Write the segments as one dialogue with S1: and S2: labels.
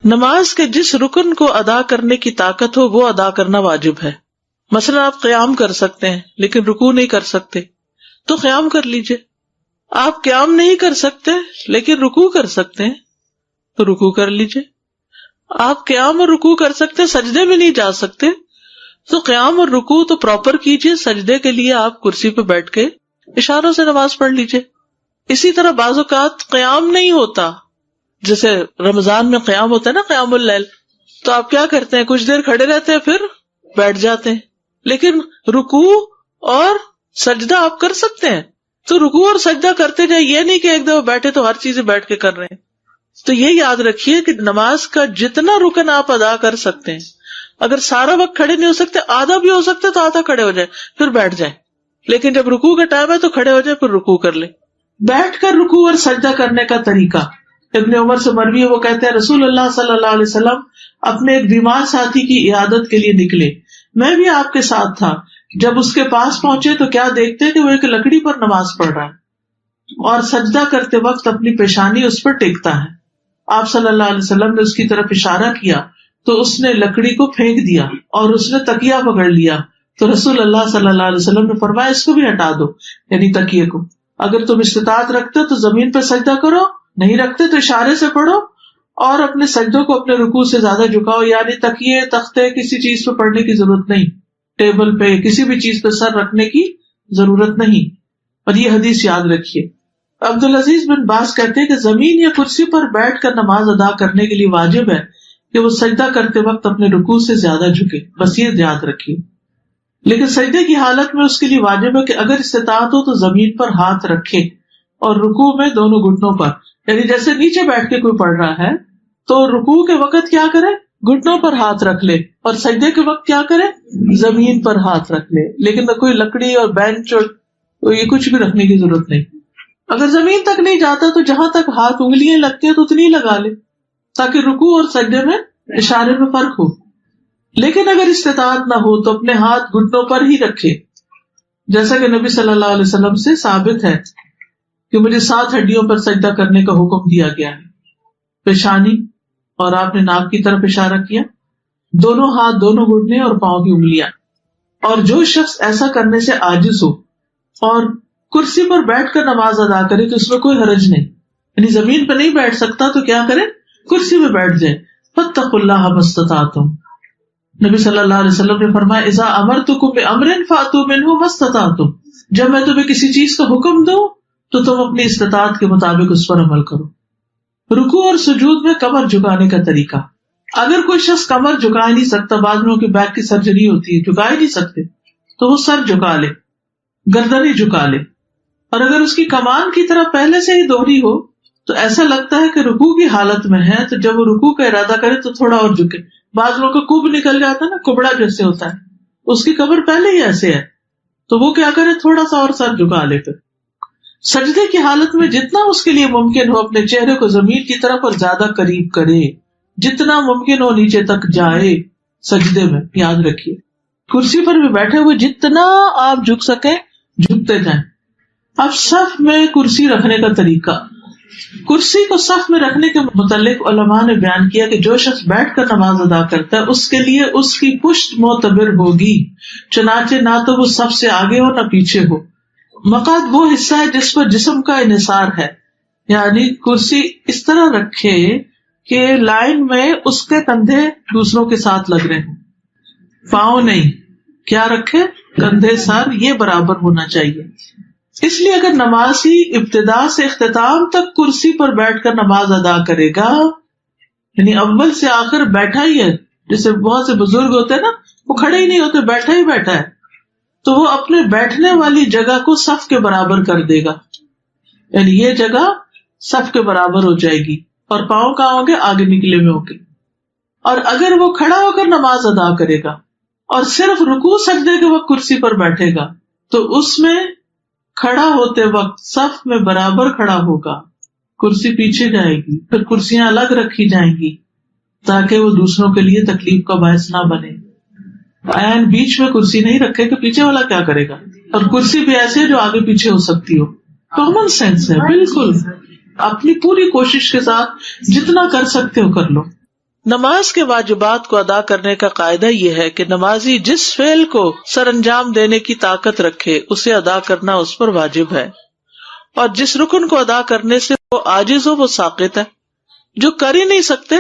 S1: نماز کے جس رکن کو ادا کرنے کی طاقت ہو وہ ادا کرنا واجب ہے. مثلا آپ قیام کر سکتے ہیں لیکن رکوع نہیں کر سکتے تو قیام کر لیجئے. آپ قیام نہیں کر سکتے لیکن رکوع کر سکتے ہیں تو رکوع کر لیجئے. آپ قیام اور رکوع کر سکتے، سجدے میں نہیں جا سکتے تو قیام اور رکوع تو پراپر کیجئے. سجدے کے لیے آپ کرسی پہ بیٹھ کے اشاروں سے نماز پڑھ لیجئے. اسی طرح بعض اوقات قیام نہیں ہوتا، جیسے رمضان میں قیام ہوتا ہے نا، قیام اللیل، تو آپ کیا کرتے ہیں، کچھ دیر کھڑے رہتے ہیں پھر بیٹھ جاتے ہیں. لیکن رکوع اور سجدہ آپ کر سکتے ہیں تو رکوع اور سجدہ کرتے جائیں، یہ نہیں کہ ایک دفعہ بیٹھے تو ہر چیز بیٹھ کے کر رہے ہیں. تو یہ یاد رکھیے کہ نماز کا جتنا رکن آپ ادا کر سکتے ہیں، اگر سارا وقت کھڑے نہیں ہو سکتے، آدھا بھی ہو سکتا تو آدھا کھڑے ہو جائے پھر بیٹھ جائیں. لیکن جب رکوع کا ٹائم ہے تو کھڑے ہو جائے پھر رکوع کر لیں. بیٹھ کر رکوع اور سجدہ کرنے کا طریقہ ابن عمر سے مروی ہے، وہ کہتے ہیں رسول اللہ صلی اللہ علیہ وسلم اپنے ایک بیمار ساتھی کی عیادت کے لیے نکلے، میں بھی آپ کے ساتھ تھا. جب اس کے پاس پہنچے تو کیا دیکھتے کہ وہ ایک لکڑی پر نماز پڑھ رہا ہے اور سجدہ کرتے وقت اپنی پیشانی اس پر ٹیکتا ہے. آپ صلی اللہ علیہ وسلم نے اس کی طرف اشارہ کیا تو اس نے لکڑی کو پھینک دیا اور اس نے تکیہ پکڑ لیا. تو رسول اللہ صلی اللہ علیہ وسلم نے فرمایا اس کو بھی ہٹا دو، یعنی تکیے کو. اگر تم استطاعت رکھتے تو زمین پہ سجدہ کرو، نہیں رکھتے تو اشارے سے پڑھو اور اپنے سجدوں کو اپنے رکوع سے زیادہ جھکاؤ. یعنی تکیے، تختے، کسی چیز پہ پڑھنے کی ضرورت نہیں، ٹیبل پہ کسی بھی چیز پہ سر رکھنے کی ضرورت نہیں. اور یہ حدیث یاد رکھیے. عبدالعزیز بن باز کہتے ہیں کہ زمین یا کرسی پر بیٹھ کر نماز ادا کرنے کے لیے واجب ہے کہ وہ سجدہ کرتے وقت اپنے رکوع سے زیادہ جھکے، بس یہ یاد رکھیے. لیکن سجدے کی حالت میں اس کے لیے واجب ہے کہ اگر استطاعت ہو تو زمین پر ہاتھ رکھے اور رکوع میں دونوں گھٹنوں پر، یعنی جیسے نیچے بیٹھ کے کوئی پڑھ رہا ہے تو رکوع کے وقت کیا کرے، گھٹنوں پر ہاتھ رکھ لے، اور سجدے کے وقت کیا کرے، زمین پر ہاتھ رکھ لے. لیکن کوئی لکڑی اور بینچ اور یہ کچھ بھی رکھنے کی ضرورت نہیں. اگر زمین تک نہیں جاتا تو جہاں تک ہاتھ انگلیاں لگتی ہیں تو اتنی لگا لے تاکہ رکوع اور سجدے میں اشارے میں فرق ہو. لیکن اگر استطاعت نہ ہو تو اپنے ہاتھ گھٹنوں پر ہی رکھے، جیسا کہ نبی صلی اللہ علیہ وسلم سے ثابت ہے کہ مجھے 7 ہڈیوں پر سجدہ کرنے کا حکم دیا گیا ہے. پیشانی، اور آپ نے ناک کی طرف اشارہ کیا، دونوں ہاتھ، دونوں گھٹنے اور پاؤں کی انگلیاں. اور جو شخص ایسا کرنے سے عاجز ہو اور کرسی پر بیٹھ کر نماز ادا کرے تو اس میں کوئی حرج نہیں. یعنی زمین پہ نہیں بیٹھ سکتا تو کیا کرے، کرسی پہ بیٹھ جائے. فاتقوا اللہ ما استطعتم. نبی صلی اللہ علیہ وسلم نے فرمایا اذا امرتکم بامر فاتوا منہ ما استطعتم. جب میں تمہیں کسی چیز کا حکم دوں تو تم اپنی استطاعت کے مطابق اس پر عمل کرو. رکوع اور سجود میں کمر جھکانے کا طریقہ. اگر کوئی شخص کمر جھکا ہی نہیں سکتا، بعض لوگوں کی بیک کی سرجری ہوتی ہے، جھکا ہی نہیں سکتے، تو وہ سر جھکا لے، گردن ہی جھکا لے. اور اگر اس کی کمان کی طرح پہلے سے ہی دوہری ہو تو ایسا لگتا ہے کہ رکوع کی حالت میں ہے تو جب وہ رکوع کا ارادہ کرے تو تھوڑا اور جھکے. بعض لوگوں کا کب نکل جاتا ہے نا، کبڑا جیسے ہوتا ہے، اس کی کمر پہلے ہی ایسے ہے تو وہ کیا کرے، تھوڑا سا اور سر جھکا لے. پھر سجدے کی حالت میں جتنا اس کے لیے ممکن ہو اپنے چہرے کو زمین کی طرف اور زیادہ قریب کرے، جتنا ممکن ہو نیچے تک جائے سجدے میں. یاد رکھیے کرسی پر بھی بیٹھے ہوئے جتنا آپ جھک سکیں جھکتے جائیں. اب صف میں کرسی رکھنے کا طریقہ. کرسی کو صف میں رکھنے کے متعلق علماء نے بیان کیا کہ جو شخص بیٹھ کر نماز ادا کرتا ہے اس کے لیے اس کی پشت معتبر ہوگی، چنانچہ نہ تو وہ صف سے آگے ہو نہ پیچھے ہو. مقعد وہ حصہ ہے جس پر جسم کا انحصار ہے، یعنی کرسی اس طرح رکھے کہ لائن میں اس کے کندھے دوسروں کے ساتھ لگ رہے ہوں، پاؤں نہیں. کیا رکھے، کندھے، سر یہ برابر ہونا چاہیے. اس لیے اگر نمازی ابتدا سے اختتام تک کرسی پر بیٹھ کر نماز ادا کرے گا، یعنی اول سے آخر بیٹھا ہی ہے، جیسے بہت سے بزرگ ہوتے ہیں نا، وہ کھڑے ہی نہیں ہوتے، بیٹھا ہی بیٹھا ہے، تو وہ اپنے بیٹھنے والی جگہ کو صف کے برابر کر دے گا. یعنی یہ جگہ صف کے برابر ہو جائے گی اور پاؤں کہاں ہوں گے، آگے نکلے ہوئے ہوں گے. اور اگر وہ کھڑا ہو کر نماز ادا کرے گا اور صرف رکوع سجدے کے وقت کرسی پر بیٹھے گا تو اس میں کھڑا ہوتے وقت صف میں برابر کھڑا ہوگا. کرسی پیچھے جائے گی، پھر کرسیاں الگ رکھی جائیں گی تاکہ وہ دوسروں کے لیے تکلیف کا باعث نہ بنے. عین بیچ میں کرسی نہیں رکھے کہ پیچھے والا کیا کرے گا. اور کرسی بھی ایسے ہے جو آگے پیچھے ہو سکتی ہو. کامن سینس ہے بالکل. اپنی پوری کوشش کے ساتھ جتنا کر سکتے ہو کر لو. نماز کے واجبات کو ادا کرنے کا قاعدہ یہ ہے کہ نمازی جس فعل کو سر انجام دینے کی طاقت رکھے اسے ادا کرنا اس پر واجب ہے، اور جس رکن کو ادا کرنے سے وہ عاجز ہو وہ ساقط ہے۔ جو کر ہی نہیں سکتے،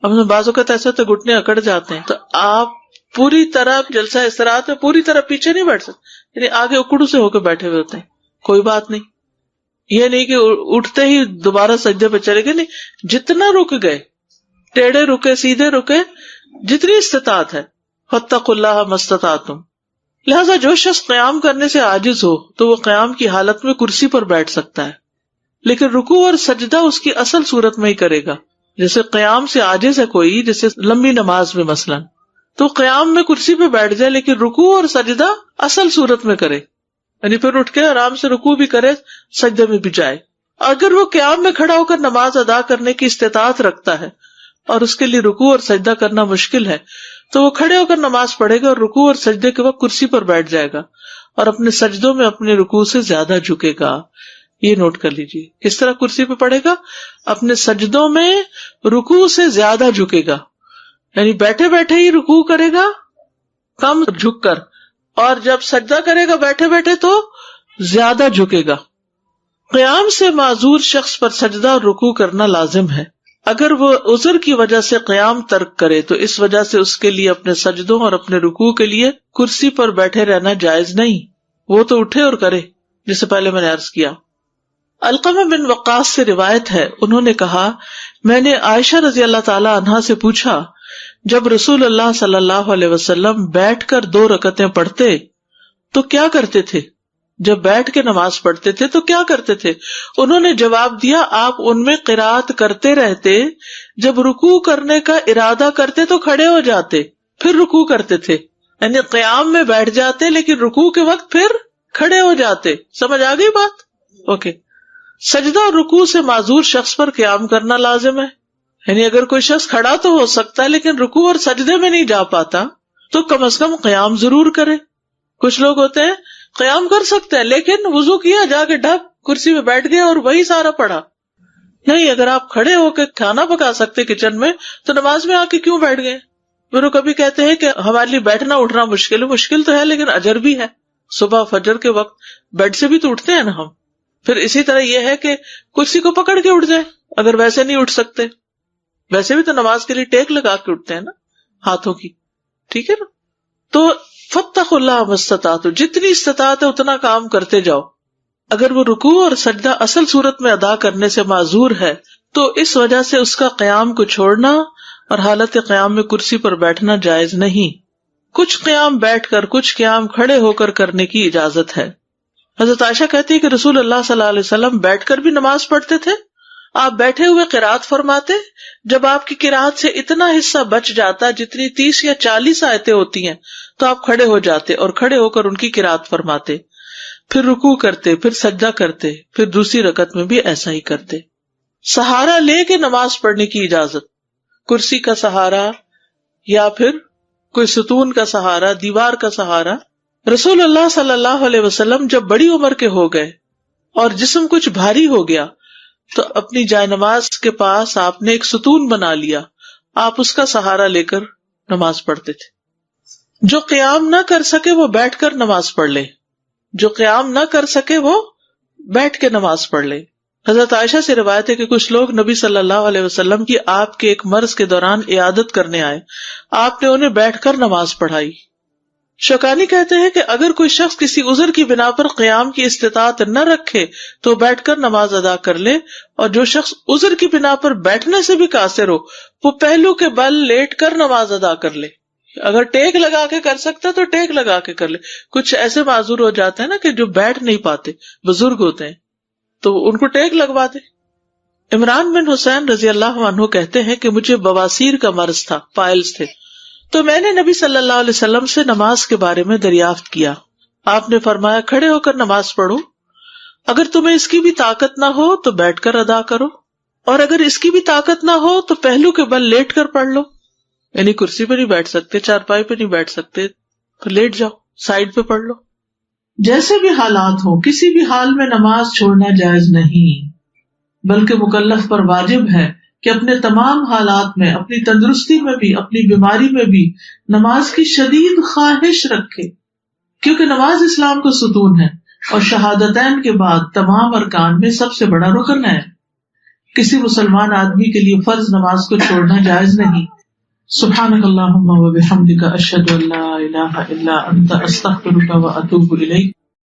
S1: ہم بعض اوقات ایسے تو گھٹنے اکڑ جاتے ہیں، تو آپ پوری طرح جلسہ استراحت میں پوری طرح پیچھے نہیں بیٹھ سکتے، یعنی آگے اکڑو سے ہو کے بیٹھے ہوئے ہوتے ہیں، کوئی بات نہیں، یہ نہیں کہ اٹھتے ہی دوبارہ سجدے پہ چلے گئے، نہیں، جتنا رک گئے، ٹیڑھے رکے، سیدھے رکے، جتنی استطاعت ہے، فاتقوا اللہ ما استطعتم۔ لہذا جو شخص قیام کرنے سے عاجز ہو تو وہ قیام کی حالت میں کرسی پر بیٹھ سکتا ہے، لیکن رکوع اور سجدہ اس کی اصل صورت میں ہی کرے گا۔ جیسے قیام سے عاجز ہے کوئی، جیسے لمبی نماز میں مثلا، تو قیام میں کرسی پہ بیٹھ جائے لیکن رکوع اور سجدہ اصل صورت میں کرے، یعنی پھر اٹھ کے آرام سے رکوع بھی کرے، سجدے میں بھی جائے۔ اگر وہ قیام میں کھڑا ہو کر نماز ادا کرنے کی استطاعت رکھتا ہے اور اس کے لیے رکوع اور سجدہ کرنا مشکل ہے تو وہ کھڑے ہو کر نماز پڑھے گا اور رکوع اور سجدے کے وقت کرسی پر بیٹھ جائے گا اور اپنے سجدوں میں اپنے رکوع سے زیادہ جھکے گا۔ یہ نوٹ کر لیجیے، کس طرح کرسی پہ پڑھے گا؟ اپنے سجدوں میں رکوع سے زیادہ جھکے گا، یعنی بیٹھے بیٹھے ہی رکوع کرے گا کم جھک کر، اور جب سجدہ کرے گا بیٹھے بیٹھے تو زیادہ جھکے گا۔ قیام سے معذور شخص پر سجدہ اور رکوع کرنا لازم ہے۔ اگر وہ عذر کی وجہ سے قیام ترک کرے تو اس وجہ سے اس کے لیے اپنے سجدوں اور اپنے رکوع کے لیے کرسی پر بیٹھے رہنا جائز نہیں، وہ تو اٹھے اور کرے، جسے پہلے میں نے عرض کیا۔ علقمہ بن وقاص سے روایت ہے، انہوں نے کہا، میں نے عائشہ رضی اللہ تعالی عنہا سے پوچھا، جب رسول اللہ صلی اللہ علیہ وسلم بیٹھ کر 2 رکعتیں پڑھتے تو کیا کرتے تھے؟ جب بیٹھ کے نماز پڑھتے تھے تو کیا کرتے تھے؟ انہوں نے جواب دیا، آپ ان میں قرات کرتے رہتے، جب رکوع کرنے کا ارادہ کرتے تو کھڑے ہو جاتے، پھر رکوع کرتے تھے، یعنی قیام میں بیٹھ جاتے لیکن رکوع کے وقت پھر کھڑے ہو جاتے۔ سمجھ آ گئی بات؟ اوکے۔ سجدہ اور رکوع سے معذور شخص پر قیام کرنا لازم ہے، یعنی اگر کوئی شخص کھڑا تو ہو سکتا ہے لیکن رکوع اور سجدے میں نہیں جا پاتا تو کم از کم قیام ضرور کرے۔ کچھ لوگ ہوتے ہیں قیام کر سکتے ہیں لیکن وضو کیا، جا کے ڈھک کرسی پہ بیٹھ گئے اور وہی سارا پڑھا۔ نہیں، اگر آپ کھڑے ہو کے کھانا پکا سکتے کچن میں تو نماز میں آ کے کیوں بیٹھ گئے؟ پھر وہ کبھی کہتے ہیں کہ ہمارے لیے بیٹھنا اٹھنا مشکل تو ہے لیکن اجر بھی ہے، صبح فجر کے وقت بیڈ سے بھی تو اٹھتے ہیں نا ہم۔ پھر اسی طرح یہ ہے کہ کرسی کو پکڑ کے اٹھ جائے اگر ویسے نہیں اٹھ سکتے، ویسے بھی تو نماز کے لیے ٹیک لگا کے اٹھتے ہیں نا ہاتھوں کی، ٹھیک ہے نا؟ تو فاتقوا اللہ ما استطعتم، جتنی استطاعت ہے اتنا کام کرتے جاؤ۔ اگر وہ رکوع اور سجدہ اصل صورت میں ادا کرنے سے معذور ہے تو اس وجہ سے اس کا قیام کو چھوڑنا اور حالت قیام میں کرسی پر بیٹھنا جائز نہیں۔ کچھ قیام بیٹھ کر، کچھ قیام کھڑے ہو کر کرنے کی اجازت ہے۔ حضرت عائشہ کہتی ہے کہ رسول اللہ صلی اللہ علیہ وسلم بیٹھ کر بھی نماز پڑھتے تھے، آپ بیٹھے ہوئے قرات فرماتے، جب آپ کی قرات سے اتنا حصہ بچ جاتا جتنی 30 یا 40 آیتیں ہوتی ہیں تو آپ کھڑے ہو جاتے اور کھڑے ہو کر ان کی قرات فرماتے، پھر رکوع کرتے، پھر سجدہ کرتے، پھر دوسری رکعت میں بھی ایسا ہی کرتے۔ سہارا لے کے نماز پڑھنے کی اجازت، کرسی کا سہارا یا پھر کوئی ستون کا سہارا، دیوار کا سہارا۔ رسول اللہ صلی اللہ علیہ وسلم جب بڑی عمر کے ہو گئے اور جسم کچھ بھاری ہو گیا تو اپنی جائے نماز کے پاس آپ نے ایک ستون بنا لیا، آپ اس کا سہارا لے کر نماز پڑھتے تھے۔ جو قیام نہ کر سکے وہ بیٹھ کر نماز پڑھ لے، جو قیام نہ کر سکے وہ بیٹھ کے نماز پڑھ لے۔ حضرت عائشہ سے روایت ہے کہ کچھ لوگ نبی صلی اللہ علیہ وسلم کی آپ کے ایک مرض کے دوران عیادت کرنے آئے، آپ نے انہیں بیٹھ کر نماز پڑھائی۔ شوکانی کہتے ہیں کہ اگر کوئی شخص کسی عذر کی بنا پر قیام کی استطاعت نہ رکھے تو بیٹھ کر نماز ادا کر لے، اور جو شخص عذر کی بنا پر بیٹھنے سے بھی قاصر ہو وہ پہلو کے بل لیٹ کر نماز ادا کر لے۔ اگر ٹیک لگا کے کر سکتا تو ٹیک لگا کے کر لے۔ کچھ ایسے معذور ہو جاتے ہیں نا کہ جو بیٹھ نہیں پاتے، بزرگ ہوتے ہیں، تو ان کو ٹیک لگوا دے۔ عمران بن حسین رضی اللہ عنہ کہتے ہیں کہ مجھے بواسیر کا مرض تھا، پائلز تھے، تو میں نے نبی صلی اللہ علیہ وسلم سے نماز کے بارے میں دریافت کیا۔ آپ نے فرمایا، کھڑے ہو کر نماز پڑھو، اگر تمہیں اس کی بھی طاقت نہ ہو تو بیٹھ کر ادا کرو، اور اگر اس کی بھی طاقت نہ ہو تو پہلو کے بل لیٹ کر پڑھ لو، یعنی کرسی پہ نہیں بیٹھ سکتے، چارپائی پہ نہیں بیٹھ سکتے تو لیٹ جاؤ، سائڈ پہ پڑھ لو۔ جیسے بھی حالات ہو کسی بھی حال میں نماز چھوڑنا جائز نہیں، بلکہ مکلف پر واجب ہے کہ اپنے تمام حالات میں، اپنی تندرستی میں بھی، اپنی بیماری میں بھی نماز کی شدید خواہش رکھے، کیونکہ نماز اسلام کا ستون ہے اور شہادتین کے بعد تمام ارکان میں سب سے بڑا رکن ہے. کسی مسلمان آدمی کے لیے فرض نماز کو چھوڑنا جائز نہیں. سبحانک اللہم و بحمدک اشہد ان لا الہ الا انت استغفرک و اتوب الیک.